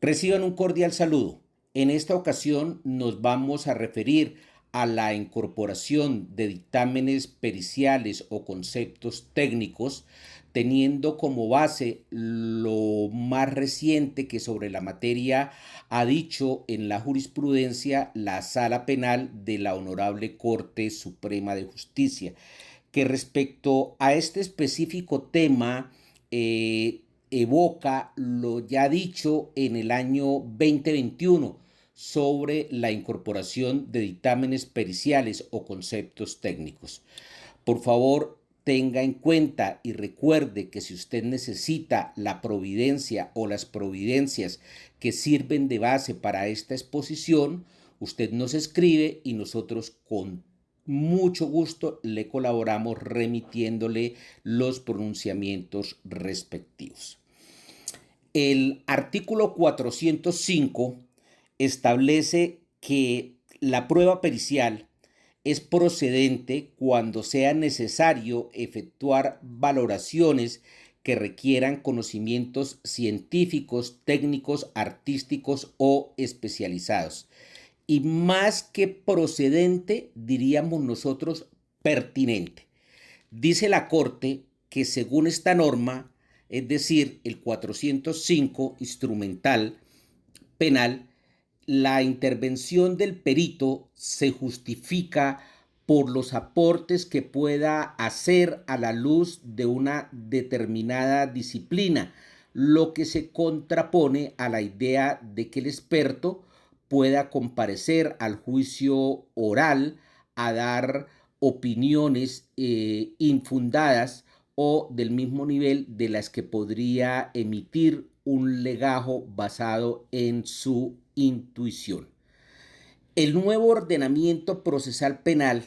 Reciban un cordial saludo. En esta ocasión nos vamos a referir a la incorporación de dictámenes periciales o conceptos técnicos, teniendo como base lo más reciente que sobre la materia ha dicho en la jurisprudencia la Sala Penal de la Honorable Corte Suprema de Justicia, que respecto a este específico tema evoca lo ya dicho en el año 2021 sobre la incorporación de dictámenes periciales o conceptos técnicos. Por favor, tenga en cuenta y recuerde que si usted necesita la providencia o las providencias que sirven de base para esta exposición, usted nos escribe y nosotros con mucho gusto le colaboramos remitiéndole los pronunciamientos respectivos. El artículo 405 establece que la prueba pericial es procedente cuando sea necesario efectuar valoraciones que requieran conocimientos científicos, técnicos, artísticos o especializados. Y más que procedente, diríamos nosotros pertinente. Dice la Corte que según esta norma, es decir, el 405 instrumental penal, la intervención del perito se justifica por los aportes que pueda hacer a la luz de una determinada disciplina, lo que se contrapone a la idea de que el experto pueda comparecer al juicio oral a dar opiniones infundadas o del mismo nivel de las que podría emitir un legajo basado en su intuición. El nuevo ordenamiento procesal penal,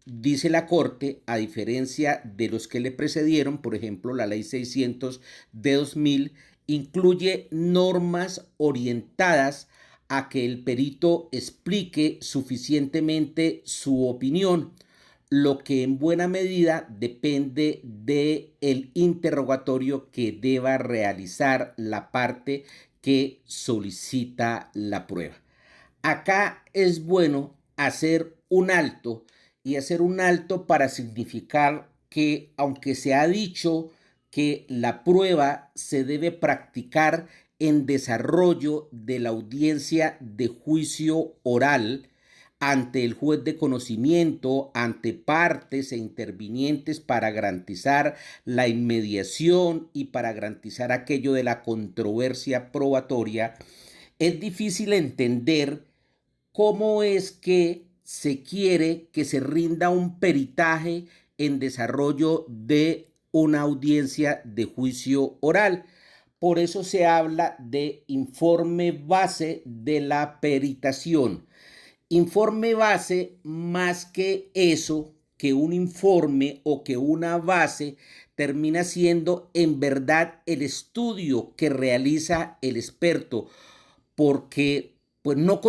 dice la Corte, a diferencia de los que le precedieron, por ejemplo, la Ley 600 de 2000, incluye normas orientadas a que el perito explique suficientemente su opinión, lo que en buena medida depende del interrogatorio que deba realizar la parte que solicita la prueba. Acá es bueno hacer un alto y hacer un alto para significar que aunque se ha dicho que la prueba se debe practicar en desarrollo de la audiencia de juicio oral ante el juez de conocimiento, ante partes e intervinientes para garantizar la inmediación y para garantizar aquello de la controversia probatoria, es difícil entender cómo es que se quiere que se rinda un peritaje en desarrollo de una audiencia de juicio oral. Por eso se habla de informe base de la peritación. Informe base, más que eso, que un informe o que una base, termina siendo en verdad el estudio que realiza el experto, porque pues no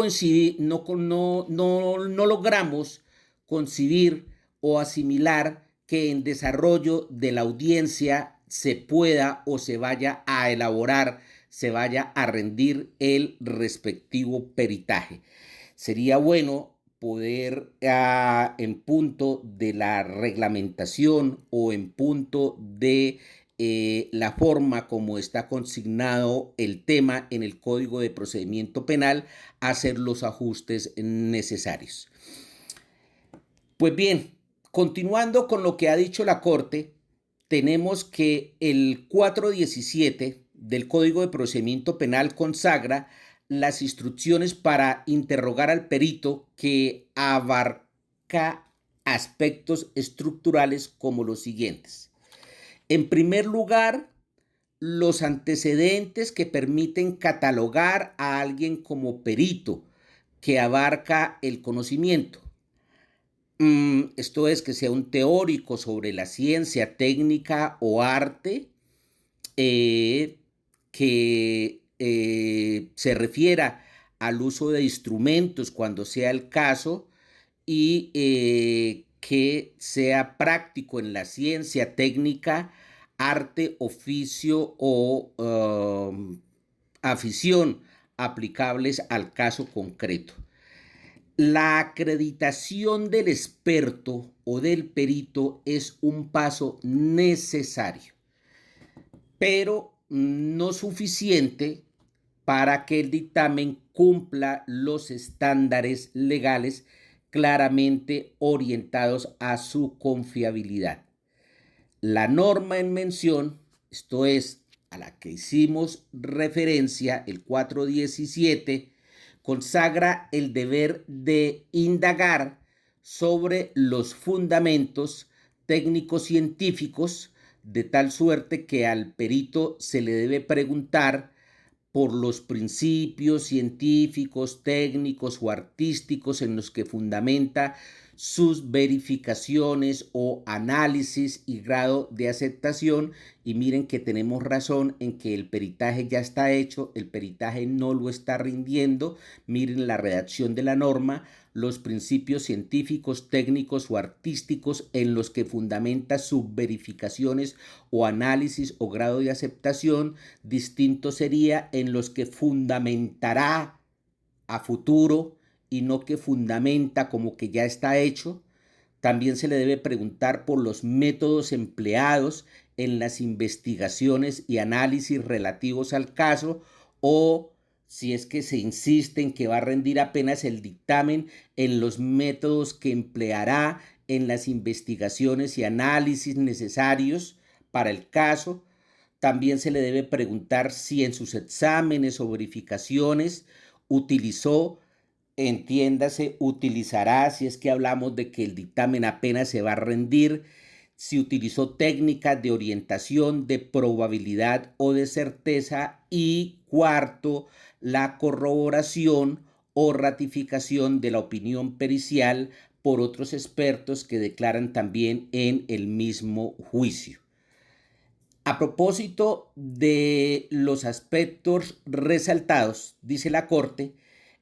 logramos concebir o asimilar que en desarrollo de la audiencia se pueda o se vaya a elaborar, se vaya a rendir el respectivo peritaje. Sería bueno poder en punto de la reglamentación o en punto de la forma como está consignado el tema en el Código de Procedimiento Penal, hacer los ajustes necesarios. Pues bien, continuando con lo que ha dicho la Corte, tenemos que el 417 del Código de Procedimiento Penal consagra las instrucciones para interrogar al perito, que abarca aspectos estructurales como los siguientes. En primer lugar, los antecedentes que permiten catalogar a alguien como perito, que abarca el conocimiento. Esto es, que sea un teórico sobre la ciencia, técnica o arte, que se refiera al uso de instrumentos cuando sea el caso, y que sea práctico en la ciencia, técnica, arte, oficio o afición aplicables al caso concreto. La acreditación del experto o del perito es un paso necesario, pero no suficiente para que el dictamen cumpla los estándares legales claramente orientados a su confiabilidad. La norma en mención, esto es, a la que hicimos referencia, el 417, consagra el deber de indagar sobre los fundamentos técnicos científicos, de tal suerte que al perito se le debe preguntar por los principios científicos, técnicos o artísticos en los que fundamenta sus verificaciones o análisis y grado de aceptación. Y miren que tenemos razón en que el peritaje ya está hecho, el peritaje no lo está rindiendo. Miren la redacción de la norma: los principios científicos, técnicos o artísticos en los que fundamenta sus verificaciones o análisis o grado de aceptación. Distinto sería en los que fundamentará a futuro y no que fundamenta como que ya está hecho. También se le debe preguntar por los métodos empleados en las investigaciones y análisis relativos al caso, o si es que se insiste en que va a rendir apenas el dictamen, en los métodos que empleará en las investigaciones y análisis necesarios para el caso. También se le debe preguntar si en sus exámenes o verificaciones utilizó, entiéndase, utilizará, si es que hablamos de que el dictamen apenas se va a rendir, si utilizó técnicas de orientación, de probabilidad o de certeza. Y cuarto, la corroboración o ratificación de la opinión pericial por otros expertos que declaran también en el mismo juicio. A propósito de los aspectos resaltados, dice la Corte,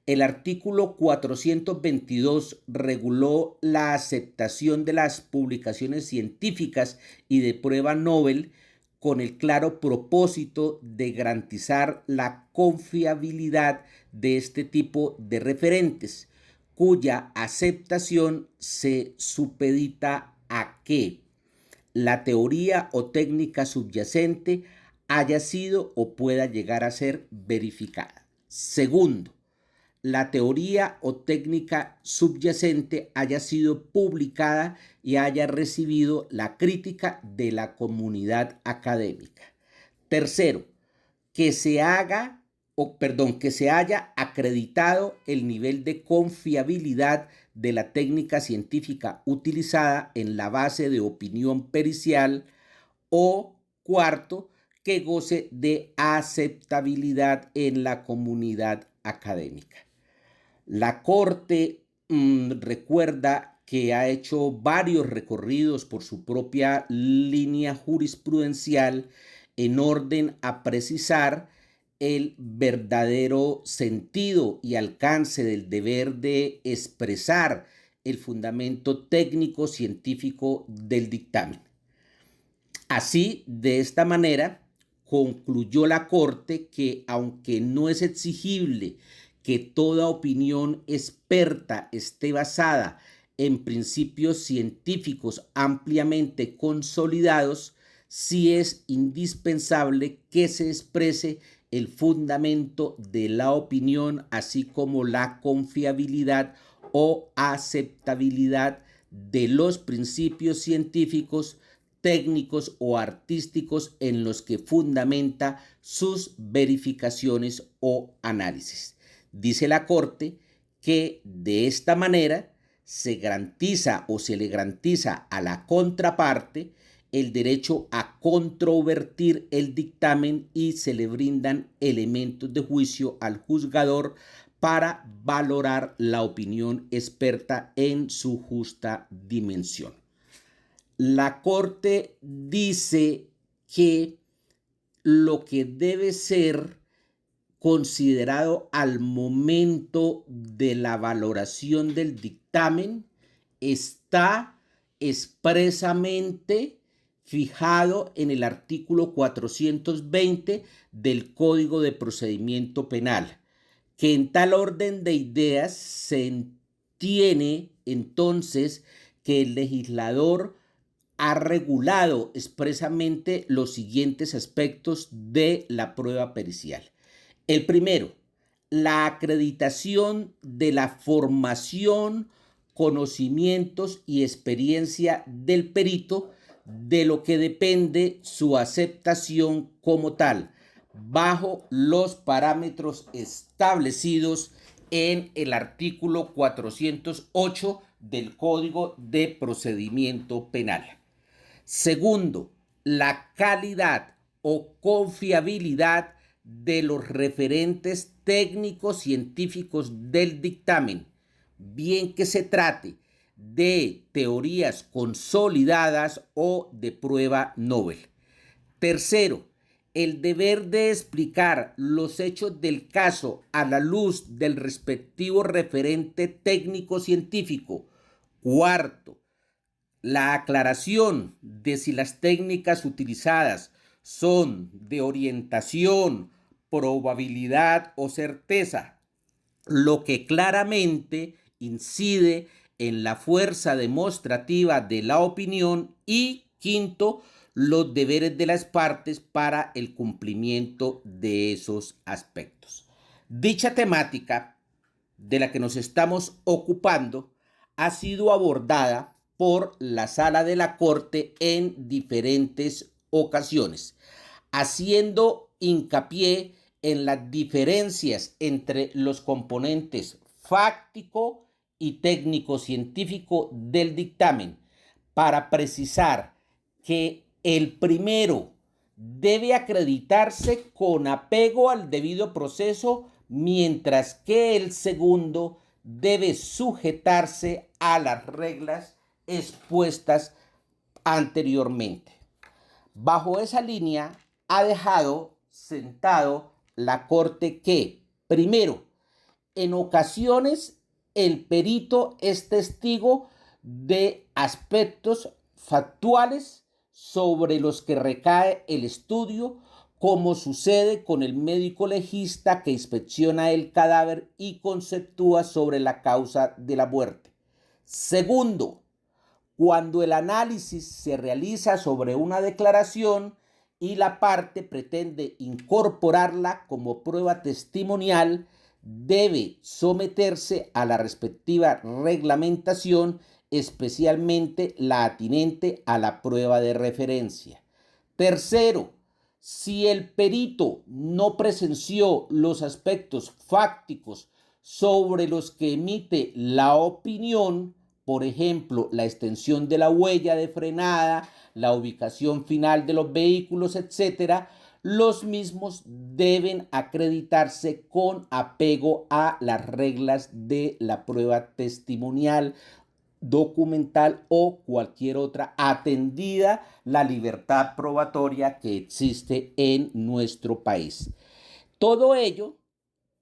el artículo 422 reguló la aceptación de las publicaciones científicas y de prueba novel con el claro propósito de garantizar la confiabilidad de este tipo de referentes, cuya aceptación se supedita a que la teoría o técnica subyacente haya sido o pueda llegar a ser verificada. Segundo, la teoría o técnica subyacente haya sido publicada y haya recibido la crítica de la comunidad académica. Tercero, que se haya acreditado el nivel de confiabilidad de la técnica científica utilizada en la base de opinión pericial. O cuarto, que goce de aceptabilidad en la comunidad académica. La Corte recuerda que ha hecho varios recorridos por su propia línea jurisprudencial en orden a precisar el verdadero sentido y alcance del deber de expresar el fundamento técnico científico del dictamen. Así, de esta manera, concluyó la Corte que, aunque no es exigible que toda opinión experta esté basada en principios científicos ampliamente consolidados, sí es indispensable que se exprese el fundamento de la opinión, así como la confiabilidad o aceptabilidad de los principios científicos, técnicos o artísticos en los que fundamenta sus verificaciones o análisis. Dice la Corte que de esta manera se garantiza o se le garantiza a la contraparte el derecho a controvertir el dictamen y se le brindan elementos de juicio al juzgador para valorar la opinión experta en su justa dimensión. La Corte dice que lo que debe ser considerado al momento de la valoración del dictamen está expresamente fijado en el artículo 420 del Código de Procedimiento Penal, que en tal orden de ideas se entiende entonces que el legislador ha regulado expresamente los siguientes aspectos de la prueba pericial. El primero, la acreditación de la formación, conocimientos y experiencia del perito, de lo que depende su aceptación como tal, bajo los parámetros establecidos en el artículo 408 del Código de Procedimiento Penal. Segundo, la calidad o confiabilidad de los referentes técnicos científicos del dictamen, bien que se trate de teorías consolidadas o de prueba novel. Tercero, el deber de explicar los hechos del caso a la luz del respectivo referente técnico científico. Cuarto, la aclaración de si las técnicas utilizadas son de orientación, probabilidad o certeza, lo que claramente incide en la fuerza demostrativa de la opinión. Y quinto, los deberes de las partes para el cumplimiento de esos aspectos. Dicha temática de la que nos estamos ocupando ha sido abordada por la Sala de la Corte en diferentes ocasiones, haciendo hincapié en las diferencias entre los componentes fáctico y técnico-científico del dictamen, para precisar que el primero debe acreditarse con apego al debido proceso, mientras que el segundo debe sujetarse a las reglas expuestas anteriormente. Bajo esa línea ha dejado sentado la Corte que, primero, en ocasiones el perito es testigo de aspectos factuales sobre los que recae el estudio, como sucede con el médico legista que inspecciona el cadáver y conceptúa sobre la causa de la muerte. Segundo, cuando el análisis se realiza sobre una declaración y la parte pretende incorporarla como prueba testimonial, debe someterse a la respectiva reglamentación, especialmente la atinente a la prueba de referencia. Tercero, si el perito no presenció los aspectos fácticos sobre los que emite la opinión, por ejemplo, la extensión de la huella de frenada, la ubicación final de los vehículos, etc., los mismos deben acreditarse con apego a las reglas de la prueba testimonial, documental o cualquier otra, atendida la libertad probatoria que existe en nuestro país. Todo ello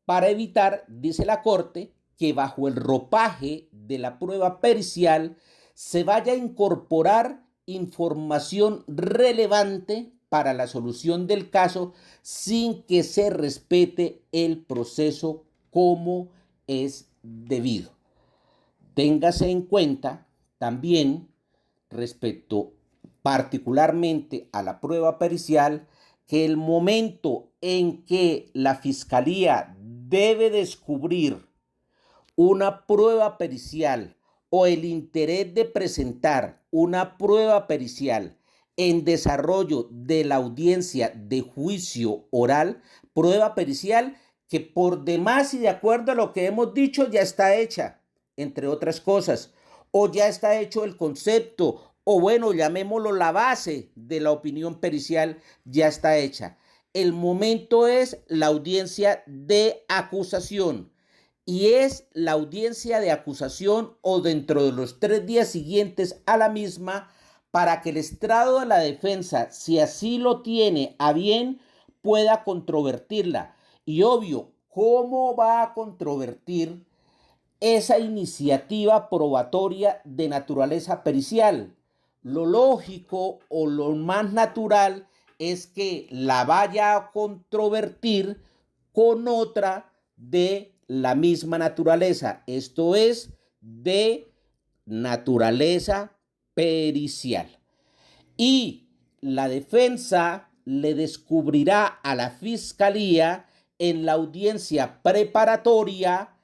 para evitar, dice la Corte, que bajo el ropaje de la prueba pericial se vaya a incorporar información relevante para la solución del caso sin que se respete el proceso como es debido. Téngase en cuenta también, respecto particularmente a la prueba pericial, que el momento en que la Fiscalía debe descubrir una prueba pericial o el interés de presentar una prueba pericial en desarrollo de la audiencia de juicio oral, prueba pericial que por demás y de acuerdo a lo que hemos dicho ya está hecha, entre otras cosas, o ya está hecho el concepto, o bueno, llamémoslo la base de la opinión pericial, ya está hecha. El momento es la audiencia de acusación, y es la audiencia de acusación o dentro de los 3 días siguientes a la misma, para que el estrado de la defensa, si así lo tiene a bien, pueda controvertirla. Y obvio, ¿cómo va a controvertir esa iniciativa probatoria de naturaleza pericial? Lo lógico o lo más natural es que la vaya a controvertir con otra de la misma naturaleza, esto es, de naturaleza pericial. Y la defensa le descubrirá a la fiscalía en la audiencia preparatoria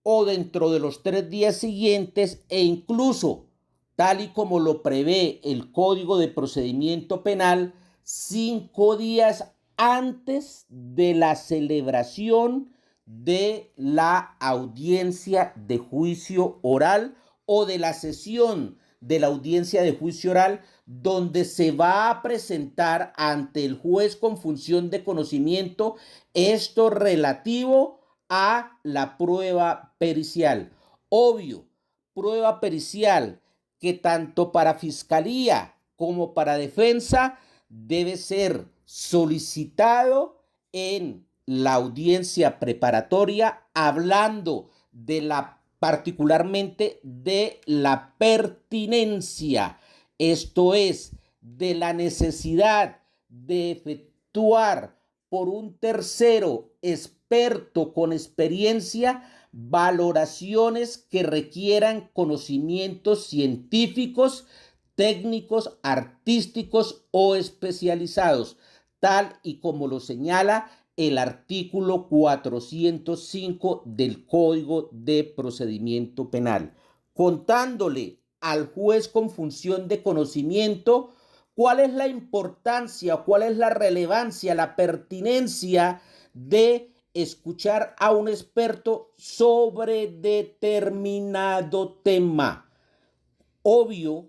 o dentro de los 3 días siguientes e incluso, tal y como lo prevé el Código de Procedimiento Penal, 5 días antes de la celebración de la audiencia de juicio oral o de la sesión de la audiencia de juicio oral, donde se va a presentar ante el juez con función de conocimiento esto relativo a la prueba pericial. Obvio, prueba pericial que tanto para fiscalía como para defensa debe ser solicitado en la audiencia preparatoria, hablando de particularmente de la pertinencia, esto es, de la necesidad de efectuar por un tercero experto con experiencia valoraciones que requieran conocimientos científicos, técnicos, artísticos o especializados, tal y como lo señala el artículo 405 del Código de Procedimiento Penal, contándole al juez con función de conocimiento cuál es la importancia, cuál es la relevancia, la pertinencia de escuchar a un experto sobre determinado tema. Obvio,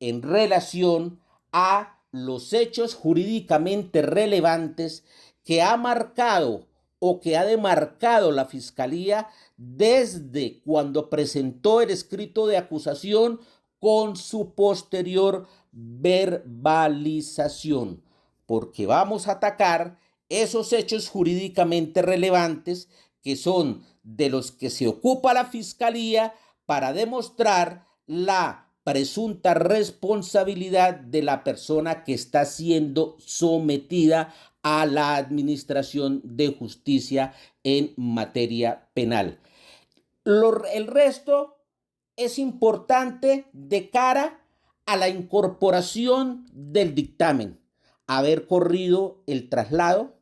en relación a los hechos jurídicamente relevantes que ha marcado o que ha demarcado la Fiscalía desde cuando presentó el escrito de acusación con su posterior verbalización, porque vamos a atacar esos hechos jurídicamente relevantes que son de los que se ocupa la Fiscalía para demostrar la presunta responsabilidad de la persona que está siendo sometida a la administración de justicia en materia penal. El resto es importante de cara a la incorporación del dictamen. Haber corrido el traslado,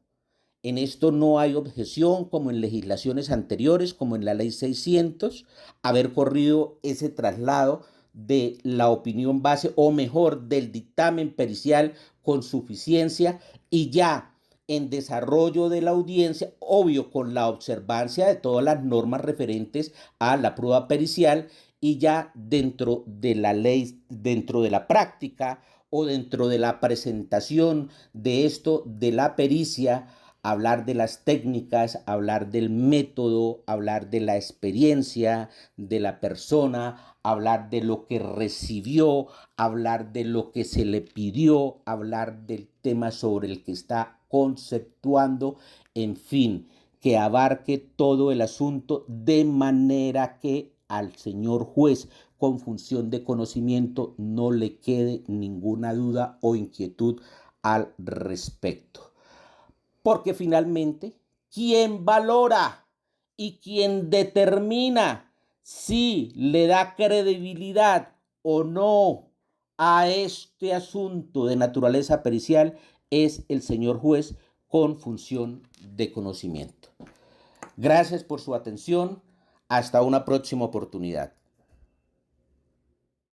en esto no hay objeción como en legislaciones anteriores, como en la ley 600, haber corrido ese traslado de la opinión base, o mejor, del dictamen pericial con suficiencia, y ya en desarrollo de la audiencia, obvio, con la observancia de todas las normas referentes a la prueba pericial, y ya dentro de la ley, dentro de la práctica o dentro de la presentación de esto, de la pericia, hablar de las técnicas, hablar del método, hablar de la experiencia de la persona, hablar de lo que recibió, hablar de lo que se le pidió, hablar del tema sobre el que está conceptuando, en fin, que abarque todo el asunto de manera que al señor juez con función de conocimiento no le quede ninguna duda o inquietud al respecto. Porque finalmente, quien valora y quien determina si le da credibilidad o no a este asunto de naturaleza pericial es el señor juez con función de conocimiento. Gracias por su atención. Hasta una próxima oportunidad.